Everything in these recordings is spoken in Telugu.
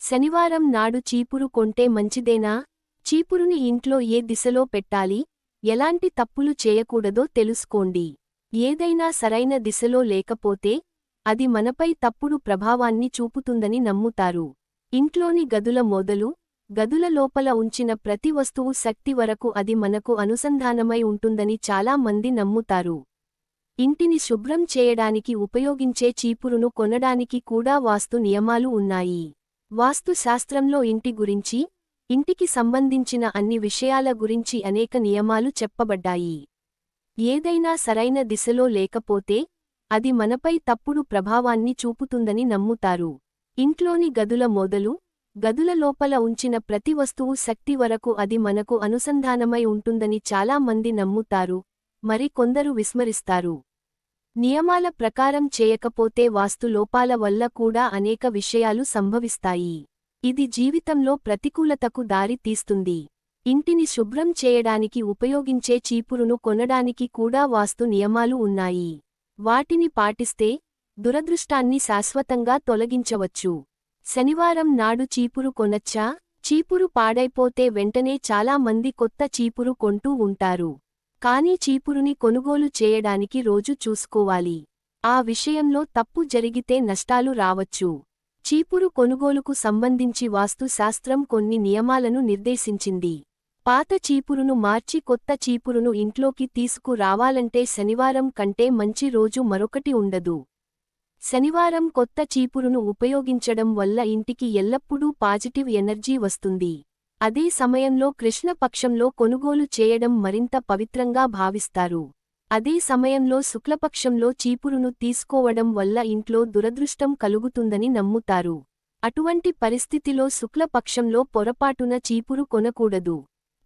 శనివారం నాడు చీపురు కొంటే మంచిదేనా? చీపురుని ఇంట్లో ఏ దిశలో పెట్టాలి, ఎలాంటి తప్పులు చేయకూడదో తెలుసుకోండి. ఏదైనా సరైన దిశలో లేకపోతే అది మనపై తప్పుడు ప్రభావాన్ని చూపుతుందని నమ్ముతారు. ఇంట్లోని గదుల మొదలు, గదుల లోపల ఉంచిన ప్రతి వస్తువు శక్తి వరకు అది మనకు అనుసంధానమై ఉంటుందని చాలా మంది నమ్ముతారు. ఇంటిని శుభ్రం చేయడానికి ఉపయోగించే చీపురును కొనడానికి కూడా వాస్తు నియమాలు ఉన్నాయి. వాస్తు శాస్త్రంలో ఇంటి గురించి, ఇంటికి సంబంధించిన అన్ని విషయాల గురించి అనేక నియమాలు చెప్పబడ్డాయి. ఏదైనా సరైన దిశలో లేకపోతే అది మనపై తప్పుడు ప్రభావాన్ని చూపుతుందని నమ్ముతారు. ఇంట్లోని గదుల మొదలు, గదుల లోపల ఉంచిన ప్రతి వస్తువు శక్తి వరకు అది మనకు అనుసంధానమై ఉంటుందని చాలా మంది నమ్ముతారు, మరి కొందరు విస్మరిస్తారు. నియమాల ప్రకారం చేయకపోతే వాస్తు లోపాల వల్ల కూడా అనేక విషయాలు సంభవిస్తాయి. ఇది జీవితంలో ప్రతికూలతకు దారి తీస్తుంది. ఇంటిని శుభ్రం చేయడానికి ఉపయోగించే చీపురును కొనడానికి కూడా వాస్తు నియమాలు ఉన్నాయి. వాటిని పాటిస్తే దురదృష్టాన్ని శాశ్వతంగా తొలగించవచ్చు. శనివారం నాడు చీపురు కొనచ్చా? చీపురు పాడైపోతే వెంటనే చాలా మంది కొత్త చీపురు కొంటూ ఉంటారు. కానీ చీపురుని కొనుగోలు చేయడానికి రోజు చూసుకోవాలి. ఆ విషయంలో తప్పు జరిగితే నష్టాలు రావచ్చు. చీపురు కొనుగోలుకు సంబంధించి వాస్తు శాస్త్రం కొన్ని నియమాలను నిర్దేశించింది. పాత చీపురును మార్చి కొత్త చీపురును ఇంట్లోకి తీసుకు రావాలంటే శనివారం కంటే మంచి రోజు మరొకటి ఉండదు. శనివారం కొత్త చీపురును ఉపయోగించడం వల్ల ఇంటికి ఎల్లప్పుడూ పాజిటివ్ ఎనర్జీ వస్తుంది. అదే సమయంలో కృష్ణపక్షంలో కొనుగోలు చేయడం మరింత పవిత్రంగా భావిస్తారు. అదే సమయంలో శుక్లపక్షంలో చీపురును తీసుకోవడం వల్ల ఇంట్లో దురదృష్టం కలుగుతుందని నమ్ముతారు. అటువంటి పరిస్థితిలో శుక్లపక్షంలో పొరపాటున చీపురు కొనకూడదు.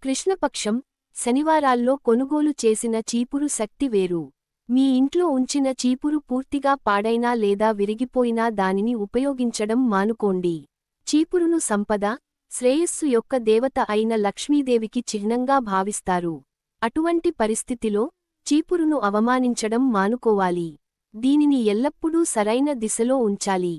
కృష్ణపక్షం, శనివారాల్లో కొనుగోలు చేసిన చీపురు శక్తి వేరు. మీ ఇంట్లో ఉంచిన చీపురు పూర్తిగా పాడైనా లేదా విరిగిపోయినా దానిని ఉపయోగించడం మానుకోండి. చీపురును సంపద, శ్రేయస్సు యొక్క దేవత అయిన లక్ష్మీదేవికి చిహ్నంగా భావిస్తారు. అటువంటి పరిస్థితిలో చీపురును అవమానించడం మానుకోవాలి. దీనిని ఎల్లప్పుడూ సరైన దిశలో ఉంచాలి.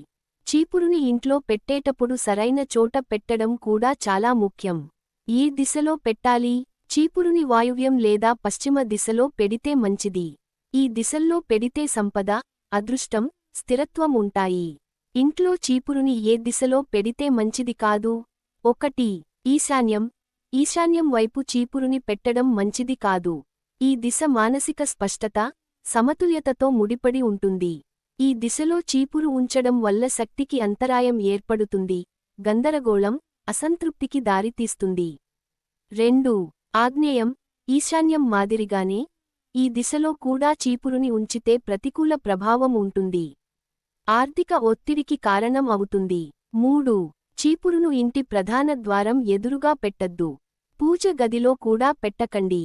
చీపురుని ఇంట్లో పెట్టేటప్పుడు సరైన చోట పెట్టడం కూడా చాలా ముఖ్యం. ఏ దిశలో పెట్టాలి? చీపురుని వాయువ్యం లేదా పశ్చిమ దిశలో పెడితే మంచిది. ఈ దిశల్లో పెడితే సంపద, అదృష్టం, స్థిరత్వం ఉంటాయి. ఇంట్లో చీపురుని ఏ దిశలో పెడితే మంచిది కాదు? 1. ఈశాన్యం. ఈశాన్యం వైపు చీపురుని పెట్టడం మంచిది కాదు. ఈ దిశ మానసిక స్పష్టత, సమతుల్యతతో ముడిపడి ఉంటుంది. ఈ దిశలో చీపురు ఉంచడం వల్ల శక్తికి అంతరాయం ఏర్పడుతుంది, గందరగోళం, అసంతృప్తికి దారితీస్తుంది. 2. ఆగ్నేయం. ఈశాన్యం మాదిరిగానే ఈ దిశలో కూడా చీపురుని ఉంచితే ప్రతికూల ప్రభావం ఉంటుంది. ఆర్థిక ఒత్తిడికి కారణం అవుతుంది. 3. చీపురును ఇంటి ప్రధాన ద్వారం ఎదురుగా పెట్టద్దు. పూజ గదిలో కూడా పెట్టకండి.